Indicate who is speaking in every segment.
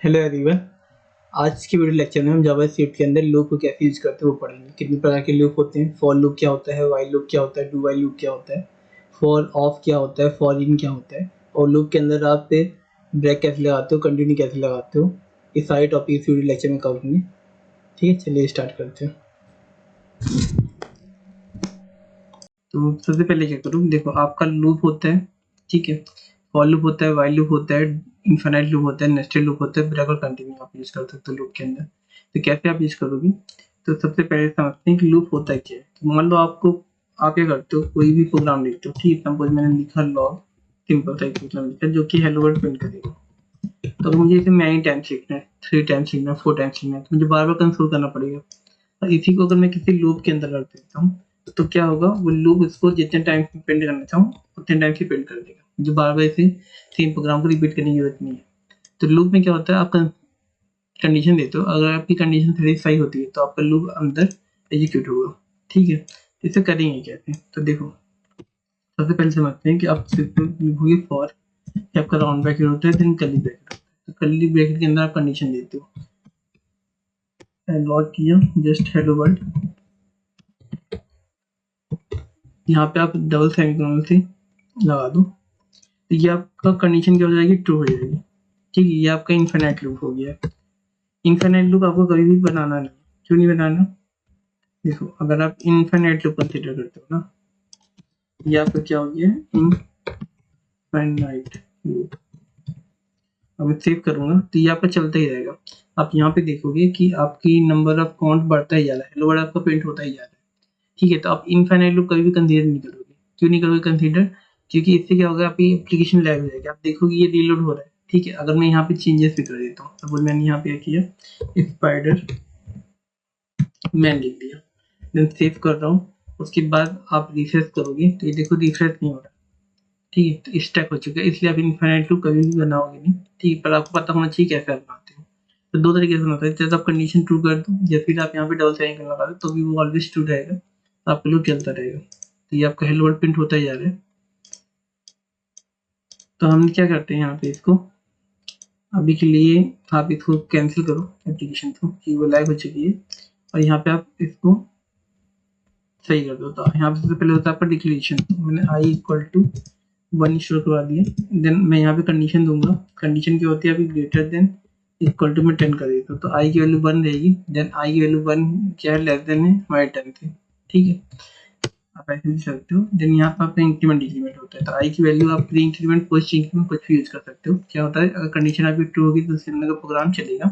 Speaker 1: Hello everyone. आज की video lecture में हम जावास्क्रिप्ट के अंदर लूप को कैसे यूज करते हैं वो पढ़ेंगे। कितने प्रकार के लूप होते हैं, फॉर लूप क्या होता है, व्हाइल लूप क्या होता है, डू व्हाइल लूप क्या होता है, फॉर ऑफ क्या होता है, फॉर इन क्या होता है, और लूप के अंदर आप ब्रेक कैसे लगाते हो, कंटिन्यू कैसे लगाते हो। ये सारे टॉपिक इस वीडियो लेक्चर में कवर होंगे। ठीक है, चलिए स्टार्ट करते हैं। तो सबसे पहले क्या करूँ, देखो आपका लूप होता है, ठीक है, फॉर लूप होता है, व्हाइल लूप होता है, इनफाइनाइट लूप होता है, नेस्टेड लूप होता है, ब्रेक और कंटिन्यू आप यूज कर सकते हो लूप के अंदर। तो कैसे आप यूज करोगे, तो सबसे पहले समझते हैं कि लूप होता है क्या है। तो मान लो आप क्या करते हो, कोई भी प्रोग्राम लिखते हो, ठीक है, सपोज मैंने लिखा लॉग, सिंपल सा एक प्रोग्राम लिखा जो कि हेलो वर्ल्ड प्रिंट करेगा। तो मुझे इसे मैनी टाइम्स लिखना है, 3 टाइम्स लिखना है, 4 टाइम्स लिखना है, तो मुझे बार बार कंसोल करना पड़ेगा। और इसी को अगर मैं किसी लूप के अंदर रख देता हूँ तो क्या होगा, वो लूप इसको जितने टाइम प्रिंट करना चाहूँ उतने टाइम से प्रिंट कर देगा, जो बार बार इसे सेम प्रोग्राम को रिपीट करने की जरूरत नहीं है। तो लूप में क्या होता है, आप कंडीशन देते हो, अगर आपकी कंडीशन सेटिस्फाई होती है तो आपका लूप अंदर एग्जीक्यूट होगा। ठीक है, तो इसे करेंगे कैसे, तो देखो सबसे पहले समझते हैं कि आप लिखोगे फॉर, आपका राउंड ब्रैकेट होता है, देन कर्ली ब्रैकेट होता है। तो कर्ली ब्रैकेट के अंदर आप कंडीशन देते हो, लॉग किया जस्ट हेलो वर्ल्ड, यहाँ पे आप डबल सेमीकोलन से लगा दो, तो ये आपका कंडीशन क्या हो जाएगी, ट्रू हो जाएगी। ठीक है, ये आपका इनफिनिट लूप हो गया। इनफिनिट लूप आपको कभी भी बनाना नहीं, क्यों नहीं बनाना, देखो अगर आप इनफिनिट लूप कंसीडर करते हो ना, ये आपका क्या हो गया, इनफिनिट लूप। अब मैं सेव करूंगा तो ये आपका चलता ही रहेगा। आप यहाँ पे देखोगे कि आपकी नंबर ऑफ काउंट बढ़ता ही जा रहा है, हेलो वर्ड आपका प्रिंट होता ही जा रहा है। ठीक है, तो आप इनफिनिट लूप कभी भी कंसीडर नहीं करोगे, क्यों नहीं करोगे कंसीडर, क्योंकि इससे क्या होगा, आपकी एप्लीकेशन लैग हो जाएगी। आप देखोगे ये रीलोड हो रहा है। ठीक है, अगर मैं यहाँ पे चेंजेस भी कर देता हूँ, सपोज मैंने यहाँ पे किया स्पाइडर मैन लिख दिया, देन सेव कर रहा हूँ, उसके बाद आप रिफ्रेश करोगे तो ये देखो रिफ्रेश नहीं हो रहा। ठीक है, तो स्टक हो चुका है, इसलिए आप इनफिनिट लूप कभी भी बनाओगे नहीं। ठीक है, पर आपको पता होना चाहिए कैसे आप बनाते हो। तो दो तरीके से होता है, जैसे आप कंडीशन ट्रू कर दो या फिर आप यहाँ पे डबल सेमीकोलन लगा दो, तो भी वो ऑलवेज ट्रू रहेगा, तो आपका लूप चलता रहेगा। तो ये आपका हेलो वर्ल्ड प्रिंट होता ही जा रहा है। तो हम क्या करते हैं यहाँ पे, इसको अभी के लिए आप इसको कैंसिल करो एप्लीकेशन को, कि वो लैग हो चुकी है, और यहाँ पे आप इसको सही कर दो। तो यहाँ पे सबसे पहले होता है आपका डिक्लेरेशन, मैंने आई इक्वल टू 1 शुरू करवा दिया, देन मैं यहाँ पे कंडीशन दूंगा। कंडीशन क्या होती है, अभी ग्रेटर देन इक्वल टू में 10 कर देता हूँ, तो आई की वैल्यू 1 रहेगी, देन आई की वैल्यू 1 क्या है, लेस देन है हमारे 10 से। ठीक है, आप ऐसे भी सकते हो। देन यहाँ पर आपका इंक्रीमेंट डिक्रीमेंट होता है, तो आई की वैल्यू आप प्री इंक्रीमेंट पोस्ट इंक्रीमेंट कुछ भी यूज कर सकते हो। क्या होता है, अगर कंडीशन आपकी ट्रू होगी तो उसके अंदर का प्रोग्राम चलेगा।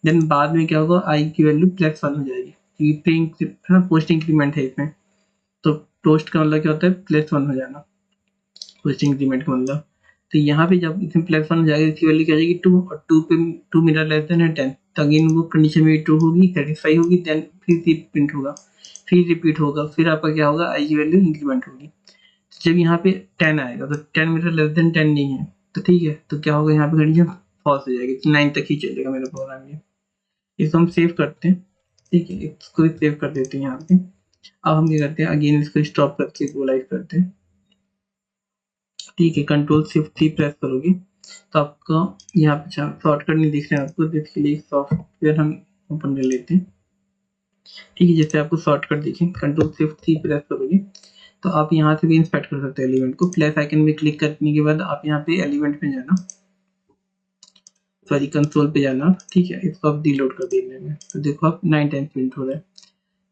Speaker 1: देन बाद में क्या होगा, आई की वैल्यू +1 हो जाएगी, क्योंकि प्री पोस्ट इंक्रीमेंट है इसमें। तो पोस्ट का मतलब क्या होता है, +1 हो जाना, पोस्ट इंक्रीमेंट का मतलब। तो यहाँ पे जब इसमें +1 हो जाएगा, इसकी वैल्यू क्या हो जाएगी 2, और 2 पे 2 मेरा लेस देन है 10, तो अगेन वो कंडीशन में ट्रू होगी, सेटिस्फाई होगी, देन फिर प्रिंट होगा, फिर रिपीट होगा, फिर आपका क्या होगा, आई की वैल्यू इंक्रीमेंट होगी। जब यहाँ पे 10 आएगा तो 10 मेरा लेस देन 10 नहीं है, तो ठीक है, तो क्या होगा, यहाँ पे कंडीशन फॉल्स हो जाएगी, 9 तक ही चलेगा मेरा प्रोग्राम ये। इसको हम सेव करते हैं। ठीक है, इसको सेव कर देते हैं यहाँ पे। अब हम क्या करते हैं, अगेन इसको स्टॉप करके इसको लाइव करते हैं। ठीक है, कंट्रोल शिफ्ट सी प्रेस करोगे तो आपका यहाँ पे शॉर्टकट नहीं दिख रहा है आपको, तो इसके लिए सॉफ्टवेयर हम ओपन कर लेते हैं। ठीक है, जैसे आपको शॉर्टकट दिखे, कंट्रोल शिफ्ट सी प्रेस करोगे तो आप यहाँ से भी इंस्पेक्ट कर सकते हैं एलिमेंट को। प्लस आइकन में क्लिक करने के बाद आप यहाँ पे एलिमेंट पे जाना, सॉरी कंसोल पे जाना। ठीक है, इसको आप डिलोड कर देने में, तो देखो आप 9 टाइम्स प्रिंट हो रहा है,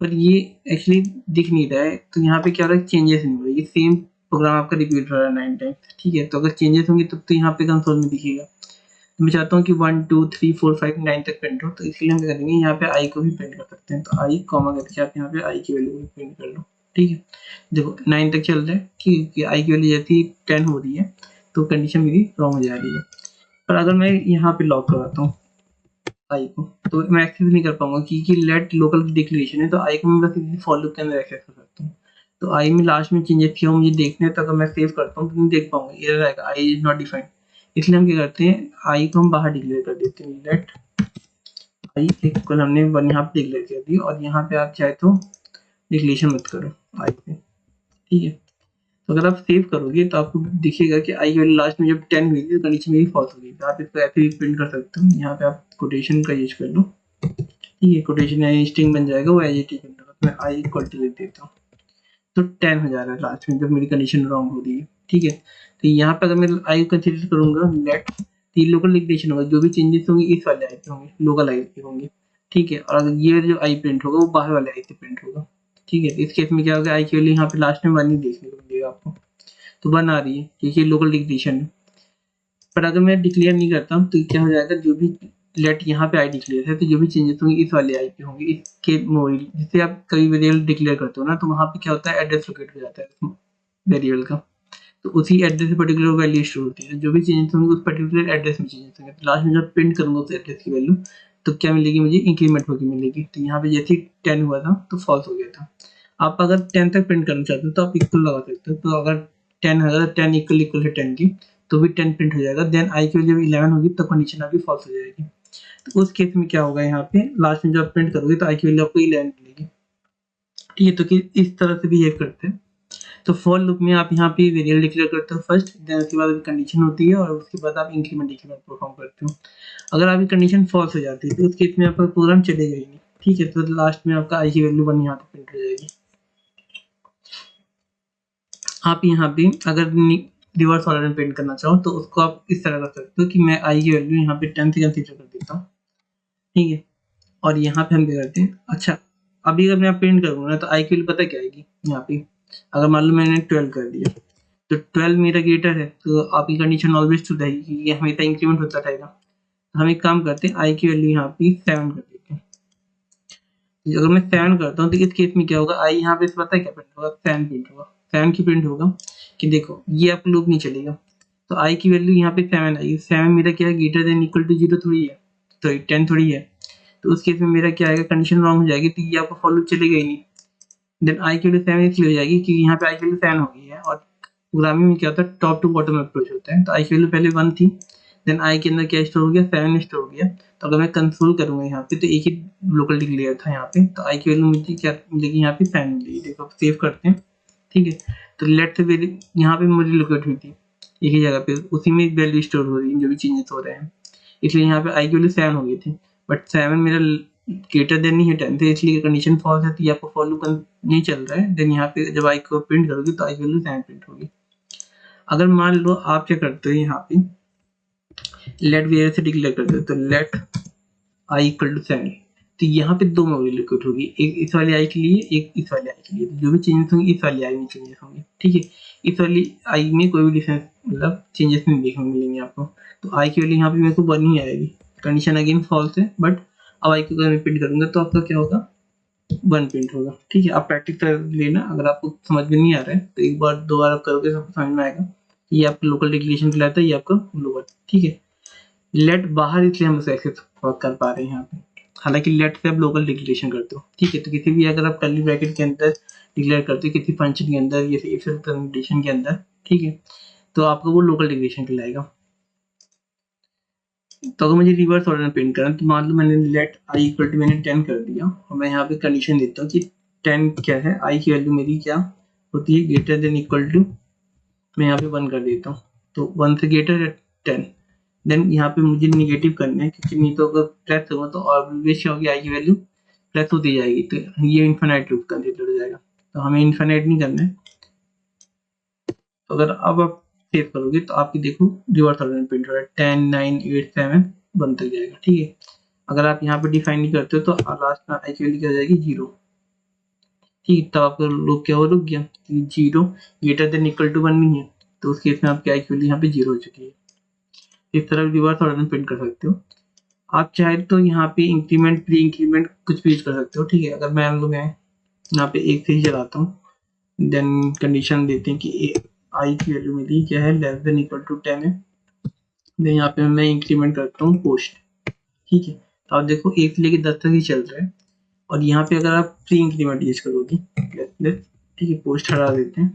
Speaker 1: पर ये एक्चुअली दिख नहीं रहा है। तो यहाँ पे क्या हो रहा है, चेंजेस नहीं हो रही, ये सेम प्रोग्राम आपका रिपीट हो रहा है 9 टाइम्स। ठीक है, तो अगर चेंजेस होंगे तब तो यहाँ पे कंसोल में दिखेगा। तो मैं चाहता हूँ कि 1 2 3 4 5 9 तक प्रिंट हो, तो इसलिए हम क्या करेंगे, यहाँ पे आई को भी प्रिंट कर सकते हैं। तो आई कॉमा करके आप यहाँ पे आई की वैल्यू को प्रिंट कर लो। ठीक है, देखो 9 तक चल रहा है, कि आई की वैल्यू जैसी 10 हो रही है तो कंडीशन मेरी रॉन्ग हो जा रही है। पर अगर मैं यहाँ पे लॉक करवाता हूँ आई को, तो मैं एक्सेस नहीं कर पाऊंगा, क्योंकि लेट लोकल डिक्लेरेशन है, तो आई को मैं बस इसी फॉर लूप के अंदर एक्सेस कर सकता हूँ। तो आई में लास्ट में चेंजेस किया मुझे देखने, तो अगर मैं सेव करता हूँ तो नहीं देख पाऊंगा, एरर आएगा, आई इज नॉट डिफाइंड। इसलिए हम क्या करते हैं, आई को हम बाहर डिक्लेयर कर देते हैं, लेट आई इक्वल, हमने 1 यहाँ पे डिक्लेयर कर दी, और यहाँ पे आप चाहे तो डिक्लेरेशन मत करो आई पे। ठीक है, तो अगर आप सेव करोगे तो आपको दिखेगा कि आई की वैल्यू लास्ट में जब 10 हुई थी तो कंडीशन मेरी फॉल्स हो गई। तो आप इसको ऐसे भी प्रिंट कर सकते हो। यहाँ पे आप कोटेशन का यूज कर लो, ठीक है, कोटेशन या स्ट्रिंग बन जाएगा, वो एज इट इज बन जाएगा। तो मैं आई इक्वल टू लिख देता हूँ, तो 10 हो जा रहा है लास्ट में जब मेरी कंडीशन रॉन्ग हो रही है, ठीक है। तो यहाँ पे अगर मैं आई कंसीडर करूंगा लेट, तो लोकल डिक्लेरेशन होगा, जो भी चेंजेस होंगे इस वाले आई पे होंगे, लोकल आई पे होंगे, ठीक है। और अगर ये जो आई प्रिंट होगा वो बाहर वाले आई से प्रिंट होगा, ठीक है। इस केस में क्या होगा, आई की वैल्यू यहाँ पे लास्ट में 1 ही देखने को मिलेगा आपको, तो 1 आ रही है क्योंकि लोकल डिक्लेरेशन है। पर अगर मैं डिक्लेयर नहीं करता हूँ तो क्या हो जाएगा, जो भी लेट यहाँ पे आई डिक्लेयर है तो जो भी चेंजेस होंगे इस वाले आई पे होंगे, इसके मोबाइल जिससे आप कभी वेरिएबल डिक्लेयर करते हो ना, तो वहाँ पे क्या होता है, एड्रेस लोकेट हो जाता है वेरिएबल का, तो उसी एड्रेस से पर्टिकुलर वैल्यू स्टोर होती है। जो भी चेंजेस होंगे उस पर्टिकुलर एड्रेस में चेंजेस होंगे। तो लास्ट में जब प्रिंट करूंगा उस एड्रेस की वैल्यू, तो क्या मिलेगी मुझे, इंक्रीमेंट होकर मिलेगी। तो यहाँ पे जैसे ही 10 हुआ था तो फॉल्स हो गया था। आप अगर 10 तक प्रिंट करना चाहते हो तो आप इक्वल लगा सकते हो। तो अगर 10 है, 10 इक्वल इक्वल है 10 की, तो भी 10 प्रिंट हो जाएगा। देन आई की वैल्यू जब 11 होगी तो कंडीशन आपकी फॉल्स हो जाएगी। तो उस केस में क्या होगा, यहाँ पे लास्ट में जब प्रिंट करोगे तो आई की वैल्यू आपको 11 मिलेगी, ठीक है। तो कि इस तरह से बिहेव करते हैं। तो फॉर लूप में आप यहाँ पे वेरिएबल डिक्लेयर करते हो फर्स्ट, देन उसके बाद कंडीशन होती है और उसके बाद आप इंक्रीमेंट डिक्रीमेंट परफॉर्म करते हो। अगर आपकी कंडीशन फॉल्स हो जाती है तो उस केस में आपका प्रोग्राम चलेगा ही नहीं, ठीक है। तो लास्ट में आपका आई की वैल्यू 1 यहाँ पे प्रिंट हो जाएगी। आप यहाँ पे अगर रिवर्स ऑर्डर में प्रिंट करना चाहो तो उसको आप इस तरह कर सकते हो कि मैं आई की वैल्यू यहाँ पे 10 से कंसीडर कर देता हूँ, ठीक है। और यहाँ पे हम क्या करते हैं, अच्छा अभी अगर मैं प्रिंट करूँगा ना तो आई की वैल्यू पता क्या आएगी यहाँ पे, अगर मान लो मैंने 12 कर दिया तो 12 मेरा ग्रेटर है, तो आपकी कंडीशन ऑलवेज ट्रू रहेगी क्योंकि ये हमेशा इंक्रीमेंट होता रहेगा। हम एक काम करते हैं, आई की वैल्यू यहाँ पे 7 कर देते हैं। अगर मैं 7 करता हूँ तो इस केस में क्या होगा, आई यहाँ पे पता है क्या प्रिंट होगा, 7 प्रिंट होगा। 7 की प्रिंट होगा कि देखो ये आप लूप नहीं चलेगा। तो आई की वैल्यू यहाँ पे 7 आई, 7 मेरा क्या है, ग्रेटर देन इक्वल टू 0 थोड़ी है, तो 10 थोड़ी है। तो उस केस में मेरा क्या आएगा, कंडीशन रॉन्ग हो जाएगी, तो ये आपका फॉर लूप चलेगा ही नहीं। देन आई की वैल्यू 7 इसलिए हो जाएगी क्योंकि यहाँ पे आई की वैल्यू 7 हो गई है। और प्रोग्रामिंग में क्या होता है, टॉप टू बॉटम अप्रोच होता है। तो आई की वैल्यू पहले 1 थी, देन आई के अंदर क्या स्टोर हो गया, 7 स्टोर हो गया। तो अगर मैं कंसोल करूंगा यहाँ पे तो एक ही लोकल डिक्लेयर था यहाँ पे, तो आई की वैल्यू मुझे क्या मिलेगी, यहाँ पे 7 मिलेगी। देखो सेव करते हैं, ठीक है। तो लेट से वैल्यू यहाँ पे मुझे लोकेट हुई थी एक ही जगह पे, उसी में वैल्यू स्टोर हो रही है जो भी चेंजेस हो रहे हैं, इसलिए यहाँ पे आई की वैल्यू 7 हो गई थी। बट 7 मेरा ग्रेटर देन नहीं है 10 थे, इसलिए कंडीशन फॉल्स है, तो ये आपको फॉर लूप नहीं चल रहा है। देन यहाँ पे जब आई को प्रिंट करोगे तो आई की वैल्यू 7 प्रिंट होगी। अगर मान लो आप क्या करते हो, यहाँ पे लेट वेरिएबल से डिक्लेयर करते हो, तो लेट आई इक्वल टू 7, तो यहाँ पे दो वैल्यू लिक्विड होगी, एक इस वाली आई के लिए, एक इस वाली आई के लिए। जो भी चेंजेस होंगे इस वाली आई में चेंजेस होंगे, ठीक है। इस वाली आई में कोई भी डिफरेंस मतलब चेंजेस नहीं देखने को मिलेंगे आपको। तो आई की वैल्यू यहाँ पे मेरे को 1 ही आएगी, कंडीशन अगेन फॉल्स है। बट अब आई को अगर मैं प्रिंट करूंगा तो आपका क्या होगा, 1 प्रिंट होगा, ठीक है। आप प्रैक्टिस कर लेना, अगर आपको समझ में नहीं आ रहा है तो एक बार दो बार आप करोगे सबको समझ में आएगा। ये आपका लोकल डिक्लेरेशन कहलाता है, ये आपका ग्लोबल, ठीक है। लेट बाहर इसलिए हम उसे एक्सेस कर पा रहे हैं यहाँ पे, हालांकि लेट से आप लोकल डिक्लेरेशन करते हो, ठीक है। तो किसी भी अगर आप कर्ली ब्रैकेट के अंदर डिक्लेयर करते हो किसी फंक्शन के अंदर, जैसे इफ कंडीशन के अंदर, ठीक है, तो आपको वो लोकल डिक्लेरेशन कहलाएगा। तो अगर मुझे रिवर्स ऑर्डर में प्रिंट करना, तो मान लो मैंने लेट आई इक्वल टू मैंने 10 कर दिया और मैं यहाँ पे कंडीशन देता हूँ कि 10 क्या है, आई की वैल्यू मेरी क्या होती है, ग्रेटर देन इक्वल टू, मैं यहाँ पे 1 कर देता हूँ। तो 1 से ग्रेटर है 10, देन यहाँ पे मुझे निगेटिव करना है क्योंकि नहीं तो अगर प्लस होगा तो ऑब्वियस होगी आई की वैल्यू प्लस होती जाएगी, तो ये इन्फिनाइट लूप कंसीडर हो जाएगा। तो हमें इन्फिनाइट नहीं करना है। तो अगर अब आप सेव करोगे तो आपकी देखो रिवर्स ऑर्डर में प्रिंट हो रहा है, 10 9 8 7 1 तक जाएगा, ठीक है। अगर आप यहाँ पे डिफाइन नहीं करते हो तो लास्ट में आई की वैल्यू क्या हो जाएगी, 0, ठीक। तब आपका लूप क्या हो, रुक गया, 0 ग्रेटर देन इक्वल टू 1 नहीं है, तो उस केस में आपकी आई की वैल्यू यहाँ पे 0 हो चुकी है। इस तरह रिवर्स ऑर्डर में प्रिंट कर सकते हो। आप चाहे तो यहाँ पे इंक्रीमेंट प्री इंक्रीमेंट कुछ भी यूज कर सकते हो, ठीक है। अगर मान लो मैं यहाँ पे एक से ही चलाता हूँ, देन कंडीशन देते हैं कि आई की वैल्यू मेरी क्या है, लेस देन इक्वल टू 10 है। देन यहाँ पे मैं इंक्रीमेंट करता हूँ पोस्ट, ठीक है। तो आप देखो 1 से लेके 10 तक ही चल रहा है। और यहाँ पे अगर आप प्री इंक्रीमेंट यूज करोगे, ठीक है, पोस्ट हटा देते हैं,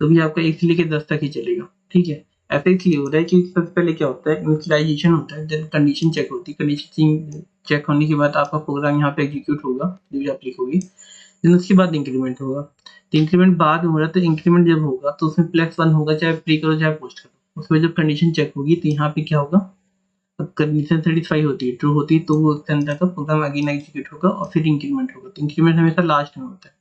Speaker 1: तो भी आपका 1 से लेके 10 तक ही चलेगा, ठीक है। ऐसा इसलिए हो रहा है कि सबसे पहले क्या होता है, इनिशियलाइजेशन होता है, देन कंडीशन चेक होती है, कंडीशन चेक होने के बाद आपका प्रोग्राम यहाँ पे एग्जीक्यूट होगा जो भी आप लिखोगे। देन उसके बाद इंक्रीमेंट होगा। तो इंक्रीमेंट बाद में हो रहा है, तो इंक्रीमेंट जब होगा तो उसमें +1 होगा, चाहे प्री करो चाहे पोस्ट करो। उसमें जब कंडीशन चेक होगी तो यहाँ पे क्या होगा, अब कंडीशन सेटिस्फाई होती है, ट्रू होती है, तो वो उसके अंदर का प्रोग्राम अगेन एग्जीक्यूट होगा और फिर इंक्रीमेंट होगा। तो इंक्रीमेंट हमेशा लास्ट में होता है,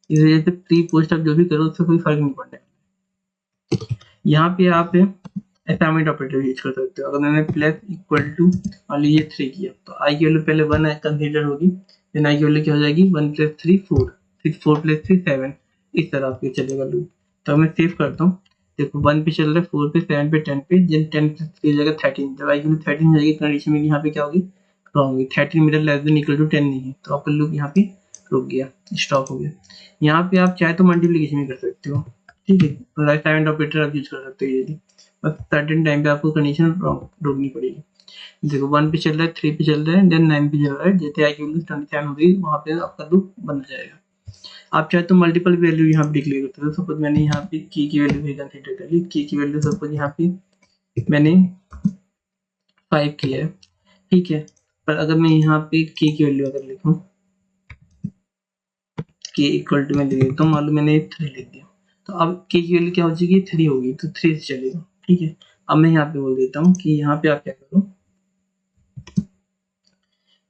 Speaker 1: इस वजह से प्री पोस्ट आप जो भी करो उससे कोई फर्क नहीं पड़ने वाला। यहाँ पे आप असाइनमेंट ऑपरेटर यूज कर सकते हो। अगर मैंने प्लस इक्वल टू मान लीजिए 3 किया, तो आई की वैल्यू पहले 1 कंसीडर होगी, देन आई की वैल्यू क्या हो जाएगी, 1 + 3 4, 6 4 + 3 7, इस तरह आपके चलेगा लूप। तो मैं सेव करता हूँ, देखो 1 पे चल रहा है, 4 पे, 7 पे, 10 पे, देन 10 + 3 हो जाएगा 13। जब आई की वैल्यू 13 हो जाएगी, कंडीशन मेरी यहाँ पे क्या होगी, रॉन्ग होगी। 13 मेरा लेस देन इक्वल टू 10 नहीं है, तो आपका लूप यहाँ पे रुक गया, स्टॉप हो गया। यहाँ पे आप चाहे तो मल्टीप्लिकेशन भी कर सकते हो, ठीक है, असाइनमेंट ऑपरेटर आप यूज कर सकते हो ये, बस सर्टेन टाइम पे आपको कंडीशन ढूंढनी पड़ेगी। देखो 1 पे चल रहा है, 3 पे चल रहा है, देन 9 पे चल रहा है, जैसे आई की वैल्यू 27 हो गई, वहाँ पे आपका लूप बन जाएगा। आप चाहे तो मल्टीपल वैल्यू यहाँ पे डिक्लेयर कर सकते हो। सपोज मैंने यहाँ पे की वैल्यू भी कंसीडर कर ली, की वैल्यू सपोज यहाँ पे मैंने 5 की है, ठीक है। पर अगर मैं यहाँ पे की वैल्यू अगर लिखूँ, के इक्वल टू मैं लिख देता हूँ, मान लो मैंने 3 लिख दिया, तो अब के की वैल्यू क्या हो जाएगी, 3 होगी, तो 3 से चलेगा, ठीक है। अब मैं यहाँ पे बोल देता हूँ कि यहाँ पे आप क्या करो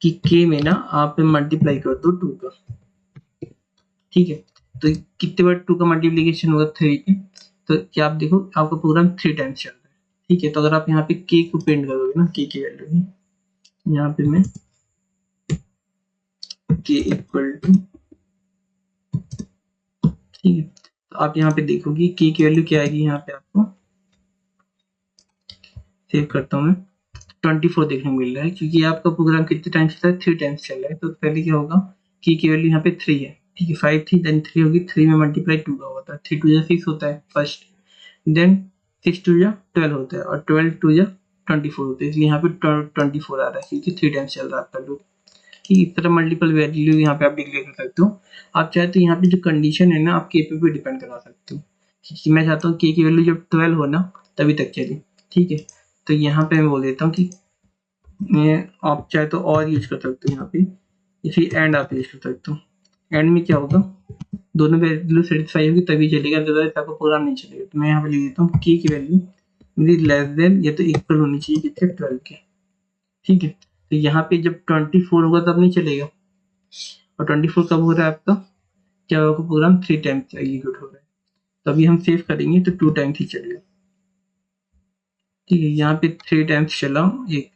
Speaker 1: कि के में ना आप मल्टीप्लाई कर दो 2 का, ठीक है। तो कितने बार 2 का मल्टीप्लीकेशन होगा 3 पे, तो क्या आप देखो आपका प्रोग्राम 3 टाइम्स चल रहा है, ठीक है। तो अगर आप यहाँ पे के को प्रिंट करोगे ना, के की वैल्यू की, यहाँ पे मैं के इक्वल टू, ठीक है, तो आप यहाँ पे देखोगे के की वैल्यू क्या आएगी, यहाँ पे आपको सेव करता हूँ मैं, 24 देखने को मिल रहा है, क्योंकि आपका प्रोग्राम कितने टाइम्स चल रहा है, 3 टाइम्स चल रहा है। तो पहले क्या होगा, की वैल्यू यहाँ पे 3 है, ठीक है, 5 थी, देन 3 होगी, 3 में मल्टीप्लाई 2 का होता है, 3 2 6 होता है फर्स्ट, देन 6 2 12 होता है, और 12 2 24 होता है, इसलिए यहाँ पे 24 आ रहा है, क्योंकि 3 टाइम्स चल रहा है आपका लूप। ठीक, इस तरह मल्टीपल वैल्यू यहाँ पे आप डिक्लेयर कर सकते हो। आप चाहे तो यहाँ पे जो कंडीशन है ना, आप के पे भी डिपेंड करा सकते हो, कि मैं चाहता हूँ के की वैल्यू जब 12 हो ना तभी तक चली, ठीक है। तो यहाँ पे मैं बोल देता हूँ कि मैं, आप चाहे तो और यूज कर सकते हो यहाँ पे, इसी एंड आप यूज कर सकते हो। एंड में क्या होगा, दोनों वैल्यू सेटिस्फाई होगी तभी चलेगा, अदरवाइज आपका प्रोग्राम नहीं चलेगा। तो मैं यहाँ पे लिख देता हूँ की वैल्यू मेरी लेस देन या तो इक्वल होनी चाहिए कितने, 12 के, ठीक है। तो यहाँ पे जब 24 होगा तब नहीं चलेगा, और 24 कब हो रहा है आपका, क्या होगा, प्रोग्राम 3 टाइम्स एग्जीक्यूट हो रहा है, तो अभी हम सेव करेंगे तो 2 टाइम्स ही चलेगा, ठीक है। यहाँ पे 3 टाइम्स चला, एक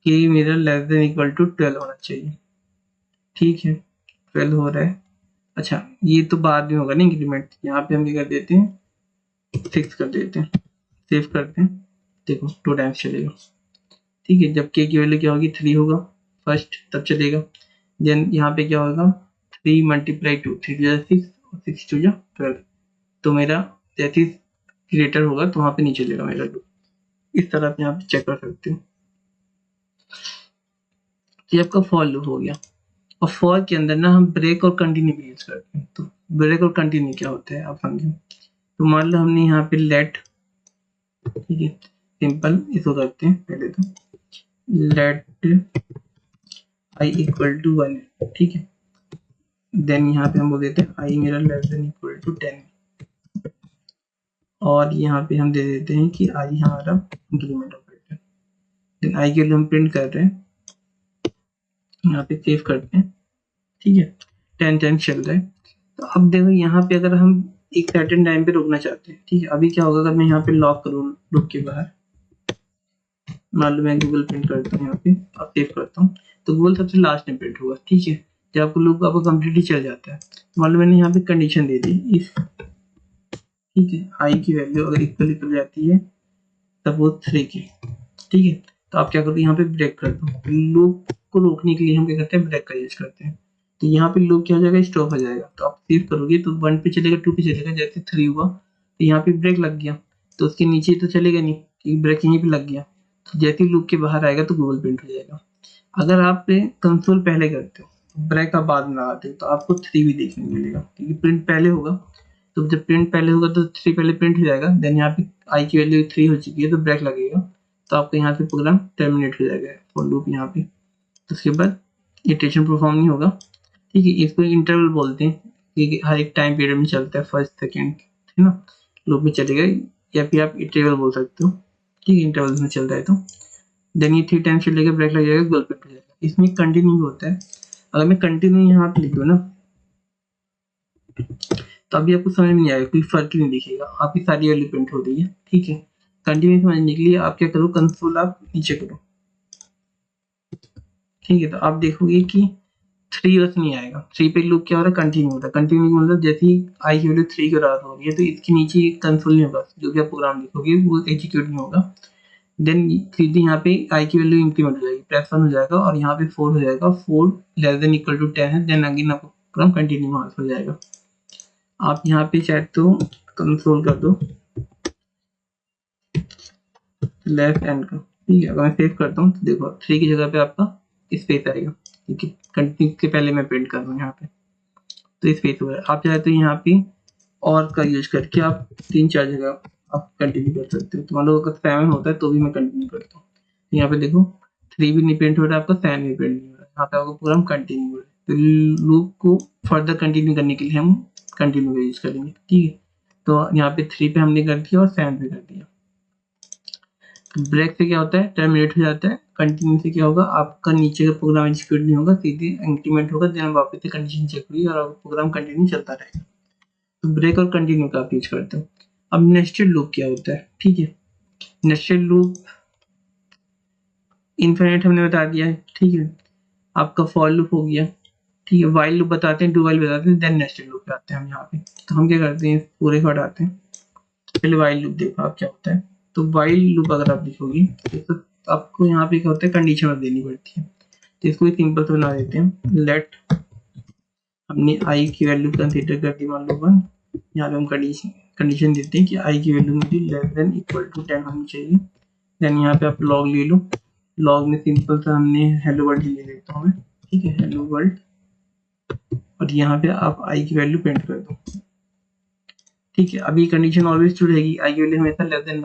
Speaker 1: कि मेरा लेस देन इक्वल टू 12 होना चाहिए, ठीक है, 12 हो रहा है। अच्छा, ये तो बाद में होगा ना इंक्रीमेंट, यहाँ पे हम क्या कर देते हैं, 6 कर देते हैं, सेव करते हैं, देखो 2 टाइम्स चलेगा, ठीक है। जब के की वैल्यू क्या होगी, 3 होगा फर्स्ट, तब चलेगा। देन यहाँ पे क्या होगा, 3 मल्टीप्लाई 2, 3 2 6 और 6 2 12, तो मेरा जैसे ग्रेटर होगा तो वहाँ पे नहीं चलेगा मेरा लूप। इस तरह आप यहाँ पे चेक कर सकते हो। ये आपका फॉर लूप हो गया। और फॉर के अंदर ना हम ब्रेक और कंटिन्यू भी यूज करते हैं। तो ब्रेक और कंटिन्यू क्या होता है आप समझो। तो मान लो हमने यहाँ पे लेट, ठीक है, सिंपल इसको करते हैं पहले, तो लेट आई इक्वल टू 1, ठीक है। देन यहाँ पे हम बोल देते हैं आई मेरा लेस देन इक्वल टू 10, और यहाँ पे हम दे देते हैं कि आई हमारा इंक्रीमेंट ऑपरेटर। देन आई के लिए हम प्रिंट कर रहे हैं, यहाँ पे सेव करते हैं, ठीक है, 10 टाइम्स चल रहा है। तो अब देखो यहाँ पे अगर हम एक सर्टेन टाइम पे रुकना चाहते हैं, ठीक है, अभी क्या होगा, अगर मैं यहाँ पे लॉक करूँ लूप के बाहर, मान लो मैं गूगल प्रिंट करता हूँ यहाँ पे, अब सेव करता हूँ, तो गूगल सबसे लास्ट में प्रिंट होगा, ठीक है। जब आपको लूप आपको कम्प्लीटली चल जाता है, मान लो मैंने यहाँ पे कंडीशन दे दी इफ, ठीक है, आई की वैल्यू अगर इक्वल इक्वल जाती है सपोज 3 की, ठीक है, तो आप क्या करते हो, यहाँ पे ब्रेक कर दो। लूप को रोकने के लिए हम क्या करते हैं, ब्रेक का यूज करते हैं। तो यहाँ पे लूप क्या हो जाएगा, स्टॉप हो जाएगा। तो आप सेव करोगे तो 1 पे चलेगा, 2 पे चलेगा, जैसे 3 हुआ तो यहाँ पे ब्रेक लग गया, तो उसके नीचे तो चलेगा नहीं क्योंकि ब्रेक यहीं पे लग गया। तो जैसे ही लूप के बाहर आएगा तो गूगल प्रिंट हो जाएगा। अगर आप कंसोल पहले करते हो, ब्रेक आप बाद में लगाते हो, तो आपको 3 भी देखने को मिलेगा, क्योंकि प्रिंट पहले होगा। तो जब प्रिंट पहले होगा तो 3 पहले प्रिंट हो जाएगा। देन यहाँ पे आई की वैल्यू 3 हो चुकी है तो ब्रेक लगेगा, तो आपका यहाँ पे प्रोग्राम टर्मिनेट हो जाएगा फॉर लूप यहाँ पे। तो उसके बाद इटरेशन परफॉर्म नहीं होगा, ठीक है, इसको इंटरवल बोलते हैं कि हर एक टाइम पीरियड में चलता है, फर्स्ट सेकेंड, है ना, लूप में चलेगा, या फिर आप इंटरवल बोल सकते हो, ठीक है, इंटरवल में चलता है तो देन ये 3 टाइम्स चलेगा, ब्रेक लग जाएगा, गोल पिट हो जाएगा। इसमें कंटिन्यू होता है, अगर मैं कंटिन्यू यहाँ पे लिख दूँ ना तो अभी आपको समझ में नहीं आएगा, कोई फर्क ही नहीं दिखेगा, आपकी सारी वैल्यू प्रिंट हो रही है, ठीक है। कंटिन्यू समझने के लिए आप क्या करो, कंसोल आप नीचे करो, ठीक है, तो आप देखोगे कि 3 बस नहीं आएगा, 3 पे लूप क्या हो रहा है, कंटिन्यू होता है, कंटिन्यू मतलब जैसे ही आई की वैल्यू 3 के बराबर हो रही है तो इसके नीचे कंसोल नहीं होगा, जो भी आप प्रोग्राम लिखोगे वो एग्जीक्यूट नहीं होगा, देन सीधे यहाँ पे आई की वैल्यू इंक्रीमेंट हो जाएगी, +1 हो जाएगा और यहाँ पे 4 हो जाएगा, 4 लेस देन इक्वल टू 10 है, देन अगेन आपका प्रोग्राम कंटिन्यू हो जाएगा। आप यहाँ पे चाहे तो कंसोल कर दो लेफ्ट एंड का, ठीक है, अगर मैं सेव करता हूँ तो देखो 3 की जगह पे आपका स्पेस आएगा, ठीक है, कंटिन्यू के पहले मैं प्रिंट कर रहा हूँ यहाँ पे, तो स्पेस हो गया। आप चाहे तो यहाँ पे और का यूज करके आप 3-4 जगह आप कंटिन्यू कर सकते हो, तो मान लो अगर 7 होता है तो भी मैं कंटिन्यू करता हूँ, यहाँ पे देखो 3 भी नहीं प्रिंट हो रहा है आपका, 7 भी प्रिंट नहीं हो रहा है, यहाँ पे आपका प्रोग्राम कंटिन्यू हो रहा है, तो लूप को फर्दर कंटिन्यू करने के लिए हम कंटिन्यू का यूज करेंगे, ठीक है, तो यहाँ पे 3 पे हमने कर दिया और 7 पे कर दिया। ब्रेक से क्या होता है, टर्मिनेट हो जाता है, कंटिन्यू से क्या होगा, आपका नीचे का प्रोग्राम एग्जीक्यूट नहीं होगा, सीधे इंक्रीमेंट होगा, देन वापस से कंडीशन चेक हुई और आपका प्रोग्राम कंटिन्यू चलता रहेगा। तो ब्रेक और कंटिन्यू का आप यूज करते हो। अब नेस्टेड लूप क्या होता है, ठीक है, नेस्टेड लूप इनफिनिट हमने बता दिया है, ठीक है, आपका फॉर लूप हो गया, ठीक है, वाइल लूप बताते हैं, डू वाइल बताते हैं, देन नेस्टेड लूप पे आते हैं हम यहाँ पे। तो हम क्या करते हैं, पूरे को हटाते हैं, पहले वाइल लूप देखो आप क्या होता है। तो वाइल लूप अगर आप लिखोगे तो आपको यहाँ पे क्या होता है, कंडीशन देनी पड़ती है, तो इसको एक सिंपल से बना देते हैं, लेट हमने आई की वैल्यू कंसीडर कर दी मान लो 1, यहाँ पे हम कंडीशन देते हैं कि आई की वैल्यू मेरी लेस देन इक्वल टू 10 होनी चाहिए, देन यहाँ पे आप लॉग ले लो, लॉग में सिंपल सा हमने हेलो वर्ल्ड ले लेता हूँ मैं, ठीक है, हेलो वर्ल्ड, और यहाँ पे आप आई की वैल्यू प्रिंट कर दो, ठीक है। अभी कंडीशन ऑलवेज ट्रू रहेगी, आई की वैल्यू हमेशा लेस देन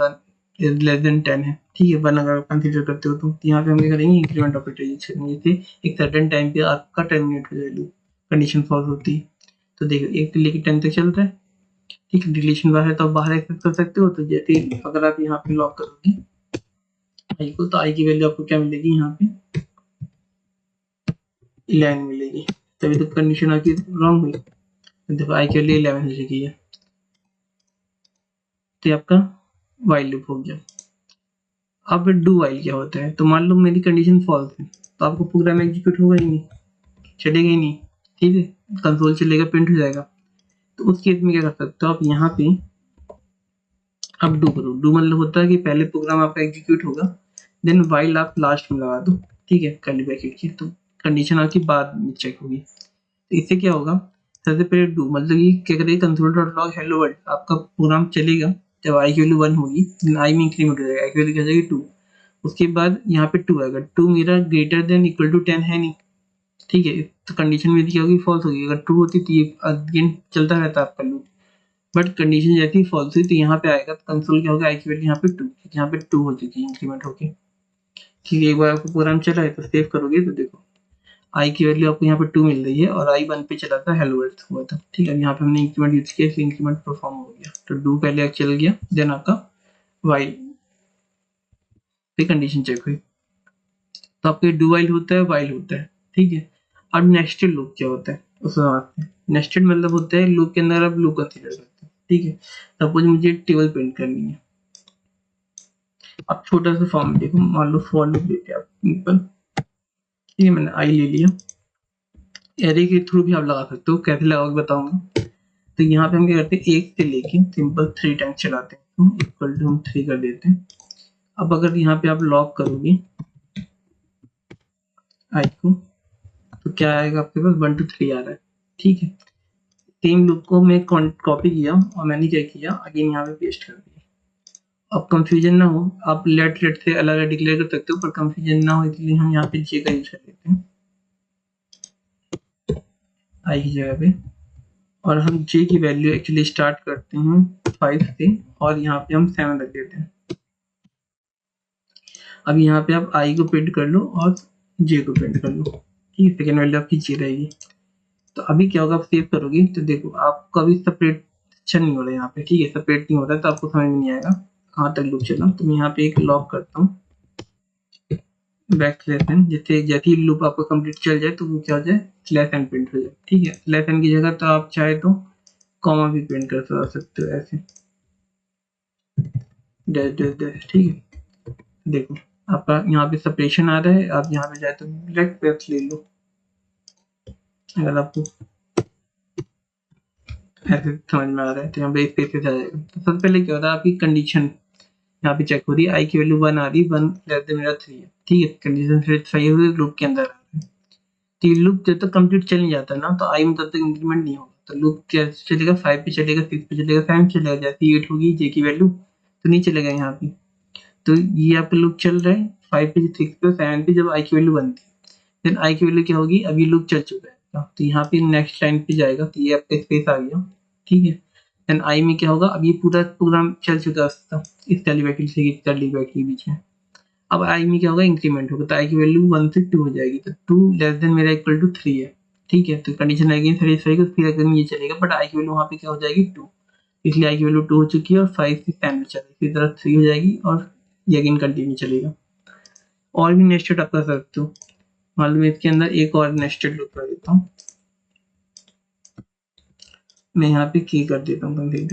Speaker 1: 10 है, ठीक है, 1 अगर कंसीडर करते हो तो यहाँ पे हम क्या करेंगे, इंक्रीमेंट ऑपरेटर यूज करेंगे, जिससे एक सर्टेन टाइम पे आपका टर्मिनेट हो जाएगा, कंडीशन फॉल्स होती है। तो देखो 1 से लेकर 10 तक चल रहा है, ठीक है, डिलीशन बार है तो आप बाहर एक्सेस कर सकते हो, तो जैसे अगर आप यहाँ पे लॉक करोगे आई को, तो आई की वैल्यू आपको क्या मिलेगी, यहाँ पे 11 मिलेगी, तभी तो कंडीशन आपकी रॉन्ग हुई, देखो आई की वैल्यू 11 हो चुकी है, तो आपका वाइल लूप हो गया। अब डू वाइल क्या होता है, तो मान लो मेरी कंडीशन फॉल्स है तो आपको प्रोग्राम एग्जीक्यूट होगा ही नहीं, चलेगा ही नहीं, ठीक है, कंसोल चलेगा, प्रिंट हो जाएगा। तो उस केस में क्या कर सकते हो आप, यहाँ पे अब डू करो, डू मतलब होता है कि पहले प्रोग्राम आपका एग्जीक्यूट होगा, देन वाइल आप लास्ट में लगा दो, ठीक है, कर्ली ब्रैकेट की, तो कंडीशन आपकी बाद में चेक होगी। तो इससे क्या होगा, सबसे पहले डू मतलब ये क्या करेगा, console dot log hello world, आपका प्रोग्राम चलेगा, जब आई की वैल्यू 1 होगी देन आई में इंक्रीमेंट हो जाएगा, आई की वैल्यू क्या जाएगी 2, उसके बाद यहाँ पे 2 आएगा, 2 मेरा ग्रेटर देन इक्वल टू 10 है नहीं, ठीक है, तो कंडीशन मेरी क्या होगी, फॉल्स होगी, अगर 2 होती तो ये अगेन चलता रहता आपका लूप, बट कंडीशन जैसी ही फॉल्स हुई तो यहाँ पे आएगा, तो कंसोल क्या होगा, आई की वैल्यू यहाँ पे 2, यहाँ पे 2 हो चुकी है इंक्रीमेंट होगी, ठीक है, एक बार आपको प्रोग्राम चला है तो सेव करोगे तो देखो आई की वैल्यू आपको यहाँ पे 2 मिल रही है और आई 1 पे चला था, हेलो वर्ल्ड हुआ था, ठीक है, यहाँ पे हमने इंक्रीमेंट यूज किया, इंक्रीमेंट परफॉर्म हो गया, तो डू पहले चल गया, देन आपका वाइल पे कंडीशन चेक हुई, तो आपके डू वाइल होता है, वाइल होता है, ठीक है। अब नेस्टेड लूप क्या होता है, उसमें नेस्टेड मतलब होता है लूप के अंदर आप लूप कंसीडर करते हैं, ठीक है, सपोज मुझे टेबल प्रिंट करनी है, अब छोटा सा फॉर्म देखो, मान लो फॉर लूप लेते हैं आप सिंपल, ठीक है, मैंने आई ले लिया, एरे के थ्रू भी आप लगा सकते हो, कैसे लगाओगे बताऊंगा। तो यहाँ पे हम क्या करते हैं, 1 से लेके सिंपल 3 टाइम्स चलाते हैं, तो इक्वल टू हम 3 कर देते हैं। अब अगर यहाँ पे आप लॉक करोगे आई को, तो क्या आएगा आपके पास, 1 2 3 आ रहा है, ठीक है, सेम लूप को मैं कॉपी किया और मैंने क्या किया, अगेन यहाँ पे पेस्ट कर दिया। अब कंफ्यूजन ना हो, आप लेट से अलग डिक्लेयर कर सकते हो, पर कंफ्यूजन ना हो इसलिए हम यहाँ पे जे का यूज कर लेते हैं आई की जगह पे, और हम जे की वैल्यू एक्चुअली स्टार्ट करते हैं 5 से और यहाँ पे हम 7 रख देते हैं। अब यहाँ पे आप आई को प्रिंट कर लो और जे को प्रिंट कर लो, ठीक है, सेकेंड वैल्यू आपकी जे रहेगी। तो अभी क्या होगा, आप सेव करोगे तो देखो आपको अभी सेपरेशन नहीं हो रहा है यहाँ पे, ठीक है, सेपरेट नहीं हो रहा है, तो आपको समझ में नहीं आएगा कहाँ तक लूप चला। तो मैं यहाँ पे एक लॉक करता हूँ बैक स्लैश एन, जैसे जैसे ही लूप आपका कंप्लीट चल जाए तो वो क्या हो जाए, स्लैश एन प्रिंट हो जाए, ठीक है। स्लैश एन की जगह तो आप चाहे तो कॉमा भी प्रिंट कर सकते हो ऐसे, डैश डैश डैश, ठीक है। देखो आपका यहाँ पे सेपरेशन आ रहा है, आप यहाँ पे चाहे तो ब्लैक पेप्स ले लो अगर आपको ऐसे समझ में आ रहा है, तो यहाँ पे स्पेसेस आ जाएगा। तो सबसे पहले क्या होता है, आपकी कंडीशन यहाँ पे चेक हो रही है, आई की वैल्यू 1 आ रही है, 1 लेस देन मेरा 3 है, ठीक है, कंडीशन फिर सही हो रही है, लूप के अंदर आ रहा है। तो ये लूप जब तक कंप्लीट चल नहीं जाता ना, तो आई में तब तक इंक्रीमेंट नहीं होगा। तो लूप क्या चलेगा, 5 पे चलेगा, 6 पे चलेगा, 7 पे चलेगा, जैसे 8 होगी जे की वैल्यू तो नहीं चलेगा यहाँ पे। तो ये यहाँ पे लूप चल रहा है 5 पे, 6 पे, 7 पे, जब आई की वैल्यू 1 थी, देन आई की वैल्यू क्या होगी, अब ये लूप चल चुका है, तो यहाँ पे नेक्स्ट लाइन पे जाएगा, तो ये आपका स्पेस आ गया, ठीक है। देन आई में क्या होगा, अब ये पूरा प्रोग्राम चल चुका है उसका, इस कर्ली ब्रैकेट से इस कर्ली ब्रैकेट के बीच में। अब आई में क्या होगा, इंक्रीमेंट होगा, तो आई की वैल्यू 1 से 2 हो जाएगी, तो 2 लेस देन मेरा इक्वल टू 3 है, ठीक है। तो कंडीशन अगेन सेटिस्फाई को फिर अगर ये चलेगा, बट आई की वैल्यू वहाँ पे क्या हो जाएगी 2, इसलिए आई की वैल्यू 2 हो चुकी है, और 5 से 10 में चलेगी, इसी तरह 3 हो जाएगी, और ये अगेन कंटिन्यू चलेगा। और भी नेस्टेड आप कर सकते हो, मालूम है इसके अंदर एक और नेस्टेड लूप कर देता हूँ मैं, यहाँ पे की कर देता हूँ कंप्लीट,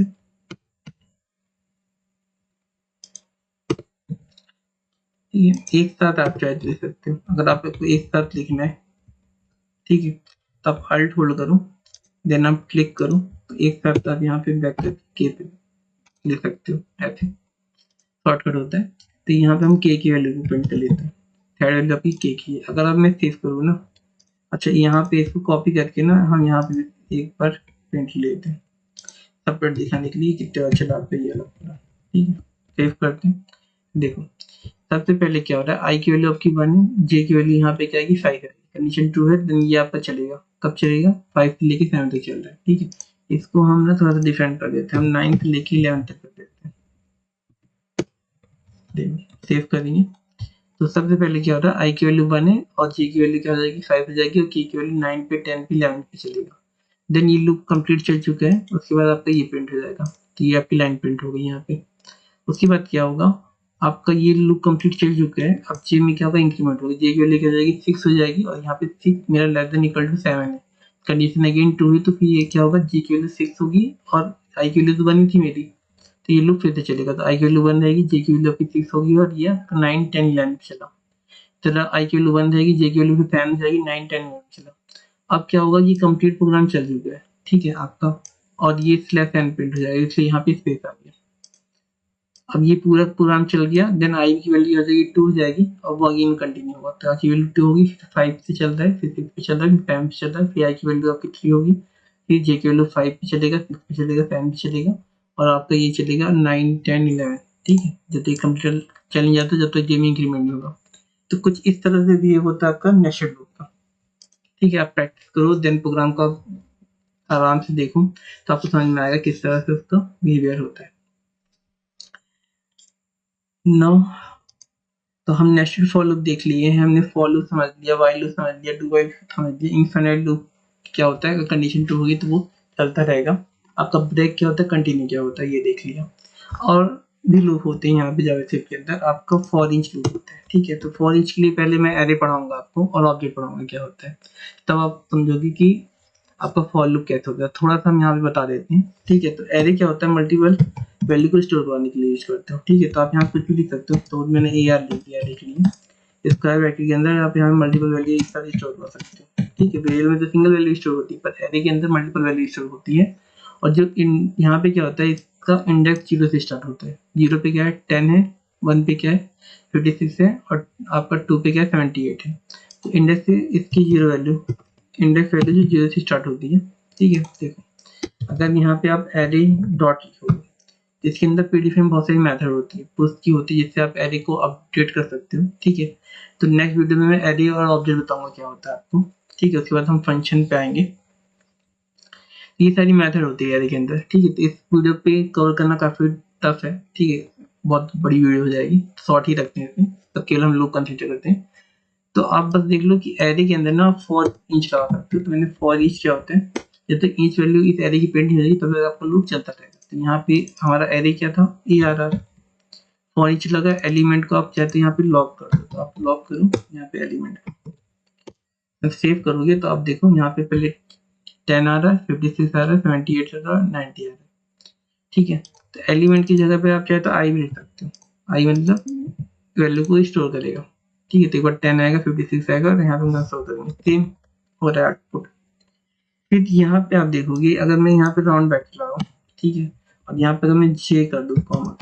Speaker 1: ठीक है। एक साथ आप चाहे तो लिख सकते हो, अगर आपको एक साथ लिखना है, ठीक है, तो आप अल्ट होल्ड करो, देन आप क्लिक करो, तो एक साथ आप यहाँ पे बैक के पे लिख सकते हो, ऐसे शॉर्टकट होता है। तो यहाँ पे हम के की वैल्यू को प्रिंट कर लेते हैं, थर्ड वैल्यू आपकी के की है। अगर आप मैं सेव करूँ ना, अच्छा यहाँ पे इसको कॉपी करके ना हम यहाँ पे एक बार प्रिंट लेते हैं, सेपरेट दिखाने के लिए कितना चला पे ये वाला पूरा, ठीक है। सेव करते हैं, देखो सबसे पहले क्या हो रहा है, आई की वैल्यू आपकी 1 है, जे की वैल्यू यहाँ पे क्या आएगी 5 है, कंडीशन 2 है, देन ये आपका चलेगा, कब चलेगा, 5 से लेके 7 तक चल रहा है, ठीक है। इसको हम ना थोड़ा सा डिफरेंट कर देते हैं, हम 9 से लेके 11 तक कर देते हैं, देखो सेव करेंगे। तो सबसे पहले क्या हो रहा है, आई की वैल्यू 1 है, और जे की वैल्यू क्या हो जाएगी 5 हो जाएगी, और के की वैल्यू 9 पे, 10 पे, 11 पे चलेगा। देन ये लूप कंप्लीट चल चुका है, उसके बाद आपका ये प्रिंट हो जाएगा, तो ये आपकी लाइन प्रिंट हो गई यहाँ पे। उसके बाद क्या होगा, आपका ये लूप कंप्लीट चल चुका है, अब जे में क्या होगा, इंक्रीमेंट होगी, जे की वैल्यू क्या हो जाएगी 6 हो जाएगी, और यहाँ पे 6 मेरा लेस देन इक्वल टू 7 है, कंडीशन अगेन 2 है, तो फिर ये क्या होगा, जे की वैल्यू 6 होगी, और आई की वैल्यू तो 1 थी मेरी, तो ये लूप फिर से चलेगा, तो आई की वैल्यू 1 रहेगी, जे की वैल्यू आपकी 6 होगी, और ये 9, 10, 11 पे चला, चला आई की वैल्यू 1 रहेगी, जे की वैल्यू फिर 10 हो जाएगी, 9, 10, 11 चला। अब क्या होगा, ये कंप्लीट प्रोग्राम चल चुका है, ठीक है आपका, और ये स्लैश एन प्रिंट हो जाएगा, इसलिए यहाँ पे स्पेस आ गया। अब ये पूरा प्रोग्राम चल गया, देन आई की वैल्यू हो जाएगी 2 हो जाएगी, और वो अगेन कंटिन्यू होगा, तो आई की वैल्यू 2 होगी, 5 से चल रहा है, फिर 6 पे चल रहा है, फिर 7 पे चल रहा है, फिर आई की वैल्यू आपकी 3 होगी, फिर जे की वैल्यू 5 पे चलेगा, 6 पे चलेगा, 7 पे चलेगा, और आपका ये चलेगा 9, 10, 11, ठीक है। जब तक कंप्लीट चल नहीं जाता, जब तक जे में इंक्रीमेंट नहीं होगा। तो कुछ इस तरह से भी होता है आपका नेस्टेड लूप का, ठीक है। आप प्रैक्टिस करो, देन प्रोग्राम का आराम से देखो, तो आपको समझ में आएगा किस तरह से उसका बिहेवियर होता है। नाउ तो हम नेस्टेड फॉर लूप देख लिए हैं, हमने फॉर लूप समझ लिया, व्हाइल लूप समझ लिया, डू व्हाइल समझ लिया, इनफिनिट लूप क्या होता है, अगर कंडीशन 2 होगी तो वो चलता रहेगा। आपका ब्रेक क्या होता है, कंटिन्यू क्या होता है, ये देख लिया। और भी लूप होते हैं यहाँ पे जावास्क्रिप्ट के अंदर, आपका फॉर ईच लूप होता है, ठीक है। तो फॉर ईच के लिए पहले मैं एरे पढ़ाऊंगा आपको, और ऑब्जेक्ट पढ़ाऊंगा क्या होता है, तब आप समझोगे कि आपका फॉर लूप कैसे होता है। थोड़ा सा हम यहाँ पे बता देते हैं, ठीक है। तो एरे क्या होता है, मल्टीपल वैल्यू को स्टोर करने के लिए यूज करते हो, ठीक है। तो आप यहाँ कुछ भी लिख सकते हो, तो मैंने ए आर लिख दिया लिख लिया, स्क्वायर ब्रैकेट के अंदर आप यहाँ मल्टीपल वैल्यू एक साथ स्टोर कर सकते हो, ठीक है। वेरिएबल में तो सिंगल वैल्यू स्टोर होती है, पर एरे के अंदर मल्टीपल वैल्यू स्टोर होती है। और जो यहाँ पे क्या होता है, इसका इंडेक्स 0 से स्टार्ट होता है, 0 पे क्या है 10 है, 1 पे क्या है 56 है, और आपका 2 पे क्या है 78 है। तो इंडेक्स से इसकी जीरो वैल्यू, इंडेक्स वैल्यू जो 0 से स्टार्ट होती है, ठीक है। देखो अगर यहाँ पे आप एरे डॉट लिखोगे, इसके अंदर पीडीएफ में बहुत सारी मेथड होती है, पुश की होती है, जिससे आप एरे को अपडेट कर सकते हो, ठीक है। तो नेक्स्ट वीडियो में मैं एरे और ऑब्जेक्ट बताऊंगा क्या होता है आपको, ठीक है। उसके बाद हम फंक्शन पे आएंगे, ये सारी मेथड होती है एरे के अंदर, ठीक है। तो इस वीडियो पे कवर करना काफी टफ है, ठीक है, बहुत बड़ी वीडियो हो जाएगी, शॉर्ट ही रखते हैं इसमें, तब केवल हम लोग कंसिडर करते हैं। तो आप बस देख लो कि एरे के अंदर ना फॉर ईच लगा सकते हो। तो मैंने फॉर ईच क्या होता है, जब तक ईच वैल्यू इस एरे की प्रिंट हो जाएगी तब तक आपका लूप चलता रहेगा। तो यहाँ पे हमारा एरे क्या था, ERR। फॉर ईच लगा, एलिमेंट को आप चाहते हो यहाँ पे लॉक कर दो, तो आप लॉक करो यहाँ पे एलिमेंट। जब सेव करोगे तो आप देखो यहाँ पे पहले 10 आ रहा है, 56 आ रहा है, 78 आ रहा है, 90 आ रहा है। ठीक है, तो एलिमेंट की जगह पे आप चाहे तो आई भी लिख सकते हो। आई मतलब वैल्यू को स्टोर करेगा। ठीक है, तो एक बार 10 आएगा, 56 आएगा और यहाँ पे हम स्टोर करेंगे। सेम हो रहा है आउटपुट। फिर यहाँ पे आप देखोगे अगर मैं यहाँ पे राउंड बैक चला रहा हूँ, ठीक है, अब यहाँ पे अगर मैं जे कर दूँ कॉमा,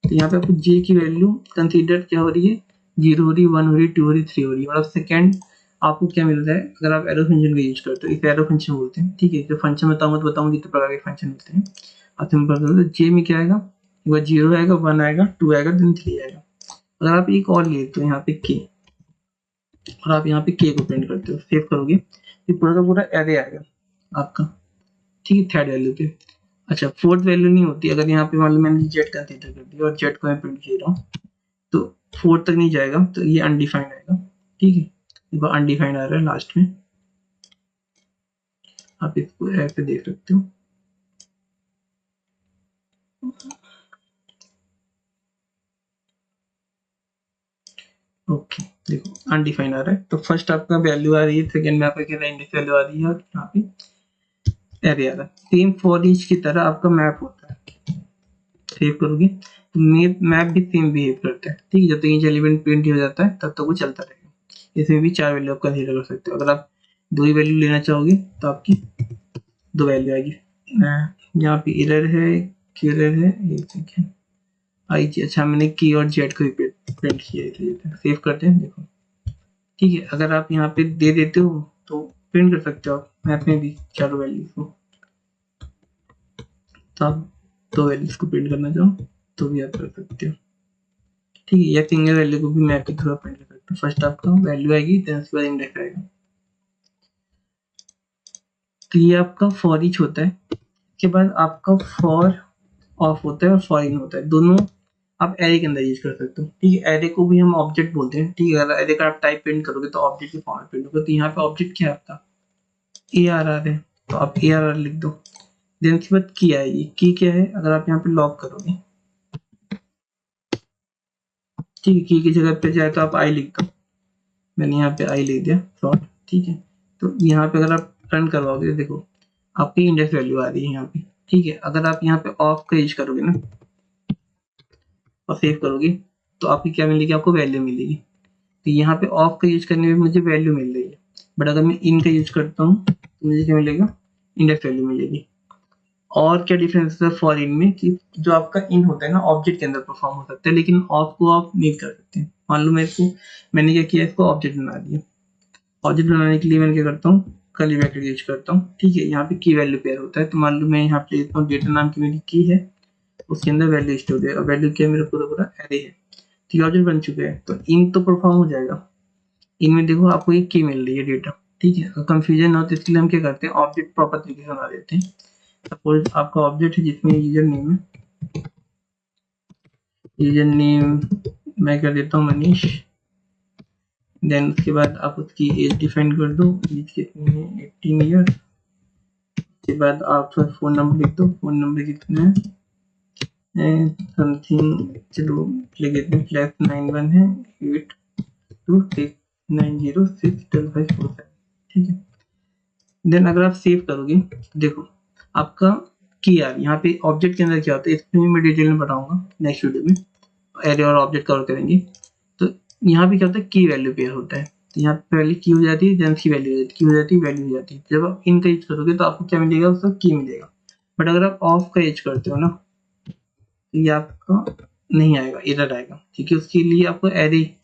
Speaker 1: तो यहाँ पे आपको जे की वैल्यू कंसीडर क्या हो रही है, 0 हो रही है, 1 हो रही है, 2 हो रही है, 3 हो रही है। मतलब सेकेंड आपको क्या मिल रहा है अगर आप एरो फंक्शन का यूज करते हो, इस एरो फंक्शन बोलते हैं। ठीक है, जो फंक्शन बताऊंगा तो बताऊंगा कितने प्रकार के फंक्शन होते हैं। आप सिंपल कर दो, जे में क्या आएगा, एक बार 0 आएगा, 1 आएगा, 2 आएगा, देन 3 आएगा। अगर आप एक और ले तो यहाँ पे के, और आप यहाँ पे के को प्रिंट करते हो, सेव करोगे तो पूरा का पूरा एरे आएगा आपका। ठीक है, थर्ड वैल्यू पे। अच्छा, फोर्थ वैल्यू नहीं होती। अगर यहाँ पे मान लो मैंने जेड कंसीडर कर दिया और जेड को मैं प्रिंट कर रहा हूँ, तो फोर्थ तक नहीं जाएगा, तो ये अनडिफाइंड आएगा। ठीक है, देखो अनडिफाइंड आ रहा है लास्ट में, आप इसको ऐसे देख सकते हो। ओके, देखो अनडिफाइंड आ रहा है। तो फर्स्ट आपका वैल्यू आ रही है, सेकंड में आपका क्या इंडेक्स वैल्यू आ रही है, और यहाँ पे एरे आ रहा है। सेम फॉर ईच की तरह आपका मैप होता है। सेव करोगे तो मैप भी सेम बिहेव करता है। ठीक है, जब तक ईच एलिमेंट प्रिंट हो जाता है तब तक वो चलता रहेगा। इसमें भी 4 वैल्यू आप कंसीडर कर सकते हो। अगर आप 2 ही वैल्यू लेना चाहोगे तो आपकी 2 वैल्यू आएगी। यहाँ पे एरर है, एरर है, एक सेकेंड, आई जी। अच्छा, मैंने की और जेड को प्रिंट किया है, सेव करते हैं। देखो ठीक है, अगर आप यहाँ पे दे देते हो तो प्रिंट कर सकते हो आप मैप में भी चारों वैल्यूज को। तो आप 2 वैल्यूज को प्रिंट करना चाहो तो भी आप कर सकते हो। ठीक है, या सिंगल वैल्यू को भी मैप के थ्रू प्रिंट कर सकते हो। फर्स्ट आपका वैल्यू आएगी, देन उसके बाद इंडेक्स आएगा। तो ये आपका फॉर ईच होता है। इसके बाद आपका फॉर ऑफ होता है और फॉर इन होता है। दोनों आप एरे के अंदर यूज कर सकते हो। ठीक है, एरे को भी हम ऑब्जेक्ट बोलते हैं। ठीक है, अगर एरे का आप टाइप प्रिंट करोगे तो ऑब्जेक्ट के फॉर्म में प्रिंट होगा। तो यहाँ पे ऑब्जेक्ट क्या है आपका, ARR है, तो आप ARR लिख दो। देन उसके बाद की आएगी। की क्या है, अगर आप यहाँ पे लॉक करोगे, ठीक है, की की जगह पे जाए तो आप आई लिख दो। मैंने यहाँ पे आई लिख दिया शॉर्ट। ठीक है, तो यहाँ पे अगर आप रन करवाओगे तो देखो आपकी इंडेक्स वैल्यू आ रही है यहाँ पे। ठीक है, अगर आप यहाँ पे ऑफ का यूज करोगे ना और सेव करोगे तो आपकी क्या मिलेगी, आपको वैल्यू मिलेगी। तो यहाँ पे ऑफ का यूज करने में मुझे वैल्यू मिल रही है, बट अगर मैं इन का यूज करता हूँ तो मुझे क्या मिलेगा, इंडेक्स वैल्यू मिलेगी। और क्या डिफरेंस है फॉर इन में कि जो आपका इन होता है ना ऑब्जेक्ट के अंदर परफॉर्म हो सकता है, लेकिन ऑफ को आप नहीं कर सकते। मान लो मैंने क्या किया, इसको ऑब्जेक्ट बना दिया। ऑब्जेक्ट बनाने के लिए मैंने क्या करता हूँ, कर्ली ब्रैकेट यूज करता हूँ। ठीक है, यहाँ पे की वैल्यू पेयर होता है। तो मान लो मैं यहाँ पे लेता हूँ डेटा नाम की मेरी की है, उसके अंदर वैल्यू स्टोर है, और वैल्यू क्या है, मेरा पूरा पूरा एरे है। ठीक है, ऑब्जेक्ट बन चुके हैं, तो इन तो परफॉर्म हो जाएगा। इनमें देखो आपको एक की मिल रही है डेटा। ठीक है, अगर कंफ्यूजन हो तो इसके लिए हम क्या करते हैं, ऑब्जेक्ट प्रॉपर तरीके से बना देते हैं। सपोज आपका ऑब्जेक्ट है जिसमें यूजर नेम है, यूजर नेम मैं कर देता हूँ मनीष। देन उसके बाद आप उसकी एज डिफाइन कर दो, एज कितनी है, 18 ईयर। उसके बाद आप फोन नंबर लिख दो, फोन नंबर कितना है, समथिंग, चलो लिख देते हैं, +91 है, 8269065547। ठीक है, देन अगर आप सेव करोगे देखो आपका की आ रही। यहाँ पे ऑब्जेक्ट के अंदर क्या होता है इसमें मैं डिटेल में बताऊंगा नेक्स्ट वीडियो में, एरे और ऑब्जेक्ट कवर करेंगे। तो यहाँ पे क्या होता है, की वैल्यू पेयर होता है। तो यहाँ पे पहले की हो जाती है, देन की वैल्यू हो जाती है, की हो जाती है, वैल्यू हो जाती है। जब आप इनका यूज करोगे तो आपको क्या मिलेगा, उसका की मिलेगा। बट अगर आप ऑफ का यूज करते हो ना तो ये आपका नहीं आएगा, एरर आएगा। ठीक है, उसके लिए आपको एरे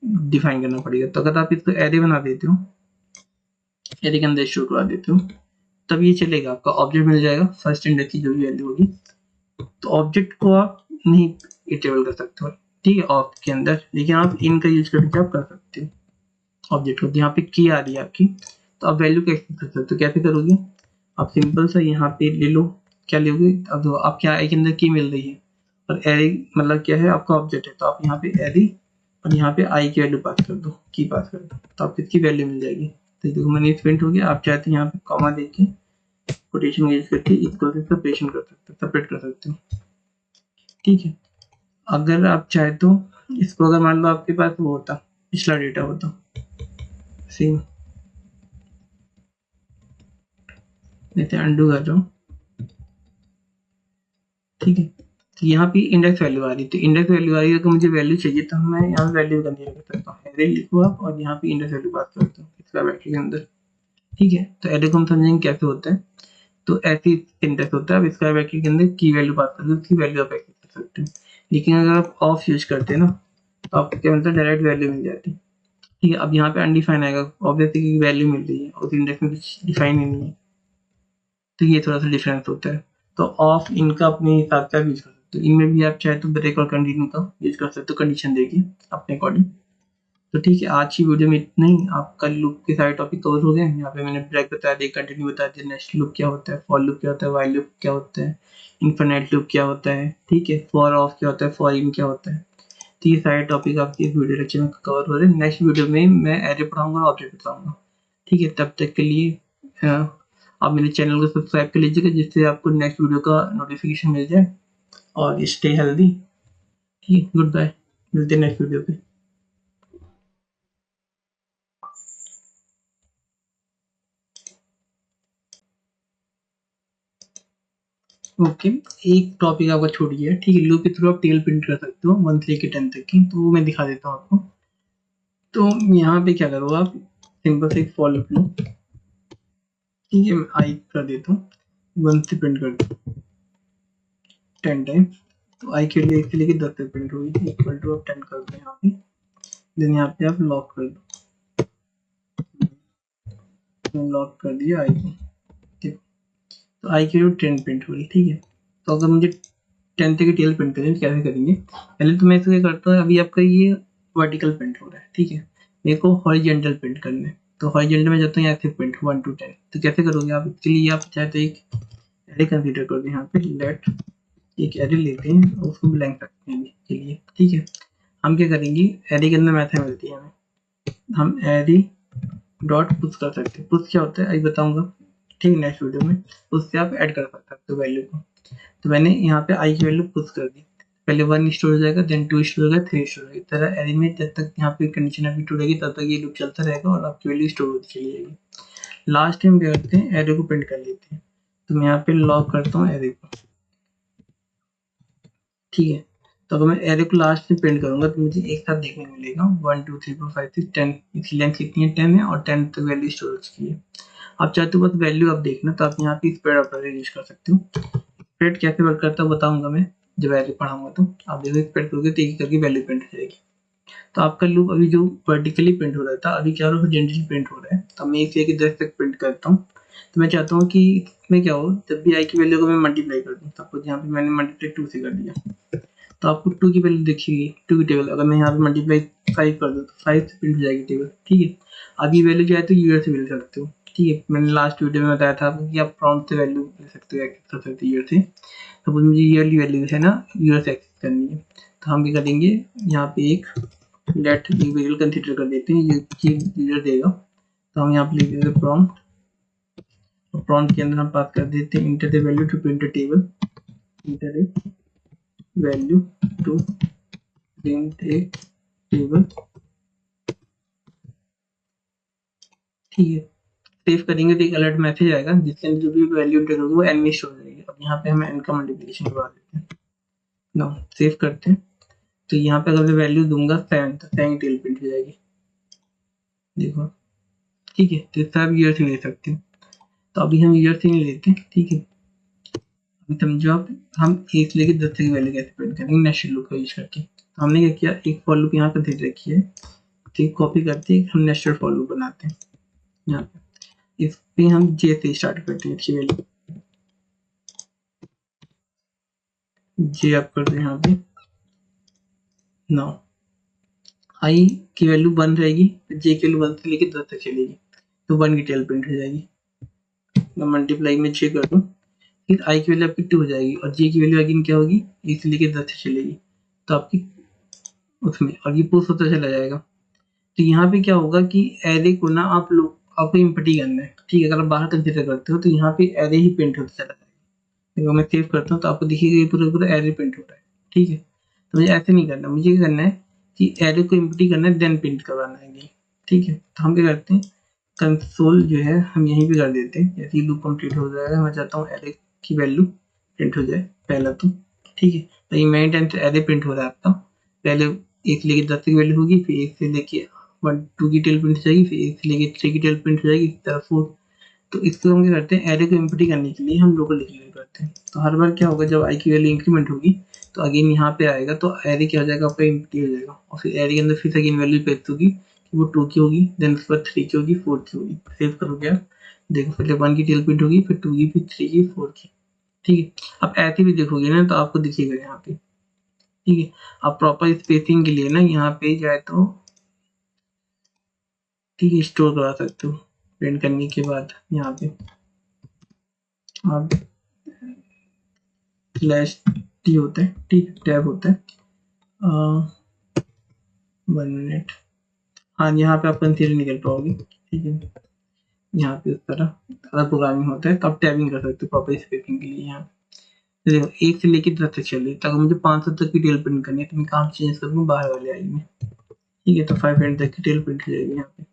Speaker 1: डिफाइन करना पड़ेगा। तो अगर आप इसको एरे बना देते हो, एरे के अंदर स्टोर करवा देते हो, तब ये चलेगा, आपका ऑब्जेक्ट मिल जाएगा, फर्स्ट इंडेक्स की जो भी वैल्यू होगी। तो ऑब्जेक्ट को आप नहीं इटेबल कर सकते हो, ठीक है, ऑफ के अंदर, लेकिन आप इन का यूज करके आप कर सकते हो ऑब्जेक्ट को। यहाँ पे की आ रही है आपकी, तो आप वैल्यू का एक्सेस कर सकते हो। कैसे करोगे, आप सिंपल सा यहाँ पे ले लो, क्या लोगे, अब देखो आप क्या एरे के अंदर की मिल रही है, और एरे मतलब क्या है, आपका ऑब्जेक्ट है, तो आप यहाँ पे एरे और यहाँ पे आई की वैल्यू पास कर दो, की पास कर दो, तो आपको इसकी वैल्यू मिल जाएगी। तो देखो मैंने प्रिंट हो गया। आप चाहते हैं यहाँ पे कॉमा देके कोटेशन यूज करके इसको सेपरेशन कर सकते हो, सेपरेट कर सकते हो, ठीक है। अगर आप चाहे तो इसको, अगर मान लो आपके पास वो होता, पिछला डेटा होता सेम, जैसे अंडू कर रहा हूँ, ठीक है। तो यहाँ पे इंडेक्स वैल्यू आ रही, तो इंडेक्स वैल्यू आ रही है, अगर मुझे वैल्यू चाहिए तो मैं यहाँ वैल्यू कंसीडर कर सकता हूँ, एरे लिखो आप और यहाँ पे इंडेक्स वैल्यू पास करता हूँ इसका वैक्टर के अंदर, ठीक है। तो एरे को हम समझेंगे कैसे होता है। तो ऐसी सिंटेक्स होता है। अब इसका वैक्टर के अंदर की वैल्यू पास करके उसकी वैल्यू आप एक्सेस कर सकते हो। लेकिन अगर आप ऑफ यूज करते हैं ना, तो आपको क्या मिलता है, डायरेक्ट वैल्यू मिल जाती है, ठीक है। अब यहाँ पे अनडिफाइन आएगा, ऑब्वियसली वैल्यू मिल रही है और इंडेक्स में कुछ डिफाइन ही नहीं है, तो ये थोड़ा सा डिफरेंस होता है। तो ऑफ इनका अपने हिसाब से यूज कर सकते हो। इनमें भी आप चाहे तो ब्रेक और कंटिन्यू का यूज कर सकते हो, कंडीशन देखिए अपने अकॉर्डिंग। तो ठीक है, आज की वीडियो में इतना ही। आपका लूप के सारे टॉपिक कवर हो गए। यहाँ पे मैंने ब्रेक बता दिया, कंटिन्यू बता दिया, नेक्स्ट लूप क्या होता है, फॉर लूप क्या होता है, व्हाइल लूप क्या होता है, इनफिनिट लूप क्या होता है, ठीक है, फॉर ऑफ क्या होता है, फॉर इन क्या होता है। तो ये सारे टॉपिक आपके इस वीडियो लेक्चर में कवर हो रहे हैं। नेक्स्ट वीडियो में मैं एरे पढ़ाऊंगा और ऑब्जेक्ट बताऊंगा, ठीक है। तब तक के लिए आप मेरे चैनल को सब्सक्राइब कर लीजिएगा, जिससे आपको नेक्स्ट वीडियो का नोटिफिकेशन मिल जाए। और स्टे हेल्दी, ठीक है, गुड बाय, मिलते हैं नेक्स्ट वीडियो पे। ओके, एक टॉपिक आपका छूट गया, ठीक है। लूप के थ्रू आप टेल प्रिंट कर सकते हो 1 से लेकर 10 तक की, तो वो मैं दिखा देता हूँ आपको। तो यहाँ पे क्या करो आप, सिंपल से एक फॉर लूप लो, ठीक है। मैं आई कर देता हूँ, 1 से प्रिंट कर दो 10 टाइम, तो आई के लिए 1 से लेकर 10 तक प्रिंट होगी, इक्वल टू आप 10 कर दो यहाँ पे, देन यहाँ पे आप लॉक कर दो, लॉक कर दिया आई को, ठीक। तो आई की वैल्यू 10 प्रिंट हो रही, ठीक है। तो अगर मुझे 10 तक की टेल प्रिंट करें तो कैसे करेंगे, पहले तो मैं इसको क्या करता हूँ, अभी आपका ये वर्टिकल प्रिंट हो रहा है, ठीक है। मेरे को हॉरिजेंटल प्रिंट करना है, तो हॉरिजेंटल में जाता हूँ यहाँ से प्रिंट 1 to 10। तो कैसे करोगे आप, इसके लिए आप चाहे तो एक एरे कंसीडर कर दो, यहाँ पे लेट एक एरे लेते हैं और उसको ब्लैंक रखते हैं के लिए, ठीक है। हम क्या करेंगे, एरे के अंदर मेथड मिलती है हमें, हम एरे डॉट पुश कर सकते हैं। पुश क्या होता है अभी बताऊंगा, ठीक है, नेक्स्ट वीडियो में। उससे आप ऐड कर सकते हो वैल्यू को। तो मैंने यहाँ पे आई की वैल्यू पुश कर दी, पहले 1 स्टोर हो जाएगा, देन 2 स्टोर होगा, 3 स्टोर होगा। इस तरह एरे में जब तक यहाँ पे कंडीशन अभी ट्रू रहेगी तब तक ये लूप चलता रहेगा और आपकी वैल्यू स्टोर होती चली जाएगी। लास्ट टाइम क्या करते हैं, एरे को प्रिंट कर लेते हैं। तो मैं यहाँ पे लॉक करता हूँ एरे को, ठीक है। तो अगर मैं एरे को लास्ट में प्रिंट करूंगा तो मुझे एक साथ देखने को मिलेगा 1 2 3 4 5 6 10, इसकी लेंथ कितनी है, 10 है, और 10 तक वैल्यू स्टोर हो चुकी है। आप चाहते हो बस वैल्यू आप देखना, तो आप यहाँ पे स्प्रेड ऑपरेटर यूज कर सकते हो। स्प्रेड कैसे वर्क करता है बताऊंगा मैं जब एरे पढ़ाऊंगा, तो आप देखो स्प्रेड करोगे तो एक करके वैल्यू प्रिंट हो जाएगी। तो आपका लूप अभी जो वर्टिकली प्रिंट हो रहा था, अभी क्या हो रहा है, हॉरिजॉन्टली प्रिंट हो रहा है। तो मैं 1 से 10 तक प्रिंट करता हूँ। तो मैं चाहता हूँ कि इसमें क्या हो, जब भी आई की वैल्यू को मैं मल्टीप्लाई कर दूँ, सपोज यहाँ पे मैंने मल्टीप्लाई 2 से कर दिया, तो आपको 2 की वैल्यू दिखेगी, 2 की टेबल। अगर मैं यहाँ पे मल्टीप्लाई 5 कर दूँ तो 5 से प्रिंट हो जाएगी टेबल, ठीक है। अब ये वैल्यू चाहे तो ईयर से मिल सकते हो, ठीक है। मैंने लास्ट वीडियो में बताया था आपको कि आप प्रॉम्प्ट से वैल्यू ले सकते हो, एक्सेस कर सकते हो ईयर से। सपोज मुझे ईयरली वैल्यू है ना, ईयर से एक्सेस करनी है, तो हम भी करेंगे यहाँ पे एक लेट वेरिएबल कंसीडर कर देते हैं, ये ईयर देगा। तो हम यहाँ पे लिख देते हैं प्रॉम्प्ट, और प्रॉम्प्ट के अंदर हम पास कर देते हैं enter the value to print a table, enter a value to print a table, ठीक है। सेव करेंगे तो एक अलर्ट मैसेज आएगा जिसके अंदर जो भी वैल्यू एंटर होगी वो एन में शो हो जाएगी। अब यहाँ पे हम एन का मल्टीप्लिकेशन करवा देते हैं, नो सेव करते हैं। तो यहाँ पे अगर मैं वैल्यू दूंगा 7 तो 7 टेल प्रिंट हो जाएगी, देखो, ठीक है। तो सब ईयर से ले सकते हो, तो अभी हम ईयर से नहीं लेते, ठीक है। अभी समझो आप, हम 1 से लेकर 10 तक की वैल्यू कैसे प्रिंट करेंगे नेक्स्ट लूप का यूज करके। तो हमने क्या किया, एक फॉर लूप यहाँ कंसीडर रखी है, ठीक, कॉपी करते हैं, हम नेस्टेड फॉर लूप बनाते हैं। यहाँ पे इस पे हम जे से स्टार्ट करते हैं, अच्छी वैल्यू जे आप कर दें यहाँ पे। नाउ आई की वैल्यू 1 रहेगी, जे की वैल्यू 1 से लेकर 10 तक चलेगी, तो 1 की टेल प्रिंट हो जाएगी। मैं मल्टीप्लाई में जे कर दूँ, फिर आई की वैल्यू आपकी 2 हो जाएगी और जे की वैल्यू अगेन क्या होगी, 1 से लेकर 10 तक चलेगी, तो आपकी उसमें, और ये पुश होता चला जाएगा। तो यहाँ पे क्या होगा कि एरे को ना आपको एम्प्टी करना है, ठीक है। अगर आप बाहर कंसीडर करते हो तो यहाँ पे एरे ही प्रिंट होता चला जाएगा। अगर मैं सेव करता हूँ तो आपको दिखेगा ये पूरा पूरा एरे प्रिंट हो रहा है, ठीक है। तो मुझे ऐसे नहीं करना, मुझे ये करना है कि एरे को एम्प्टी करना है देन प्रिंट करवाना है ये, ठीक है। तो हम क्या करते हैं, कंसोल जो है हम यहीं पे कर देते हैं। जैसे लूप कंप्लीट हो जाएगा, मैं चाहता हूँ एरे की वैल्यू प्रिंट हो जाए पहला तो, ठीक है। तो ये मेन टाइम से एरे प्रिंट हो रहा है आपका। पहले 1 से लेके 10 की वैल्यू होगी, फिर 1 से लेके 1 2 की टेल प्रिंट हो जाएगी, फिर 1 से लेके 3 की टेल प्रिंट हो जाएगी, इस तरह 4। तो इसको हम क्या करते हैं, एरे को एम्प्टी करने के लिए हम लोकल डिक्लेयर करते हैं। तो हर बार क्या होगा, जब आई की वैल्यू इंक्रीमेंट होगी तो अगेन यहाँ पे आएगा, तो एरे क्या हो जाएगा आपका, एम्प्टी हो जाएगा। और फिर एरे के अंदर फिर अगेन वैल्यू पेस्ट होगी कि वो 2 की होगी, देन उसके बाद 3 की होगी, 4 की होगी। सेव करोगे आप, देखो पहले 1 की टेल प्रिंट होगी, फिर 2 की, फिर 3 की, 4 की, ठीक है। आप ऐसे भी देखोगे ना तो आपको दिखेगा यहाँ पे, ठीक है। आप प्रॉपर स्पेसिंग के लिए ना यहाँ पे जाए तो, ठीक है, स्टोर करा सकते हो। प्रिंट करने के बाद यहाँ पे आप स्लैश टी होता है, ठीक, टैब होता है। 1 मिनट, हाँ यहाँ पे आप कंसीडर नहीं कर पाओगे, ठीक है। यहाँ पे उस तरह अलग प्रोग्रामिंग होता है, तो आप टैबिंग कर सकते हो प्रॉपर स्पेसिंग के लिए। यहाँ तो देखो 1 से लेके 10 तक चलिए, तो अगर मुझे 500 तक की टेल प्रिंट करनी है तो मैं काम चेंज करूँगा बाहर वाले आई में, ठीक है। तो 500 तक की टेल प्रिंट हो जाएगी यहाँ पे,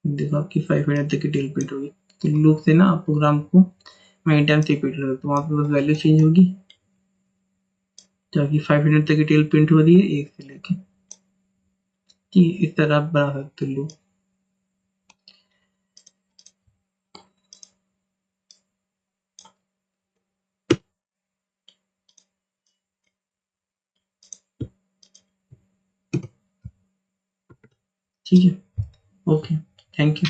Speaker 1: देखो आपकी 500 तक की टेल प्रिंट होगी। तो लूप से ना आप प्रोग्राम को मेनी टाइम से रिपीट कर सकते हो, वहाँ पे बस वैल्यू चेंज होगी, ताकि 500 तक की टेल प्रिंट हो रही है 1 से लेके, ठीक है। इस तरह आप बना सकते हो लूप। ठीक है, ओके, थैंक यू।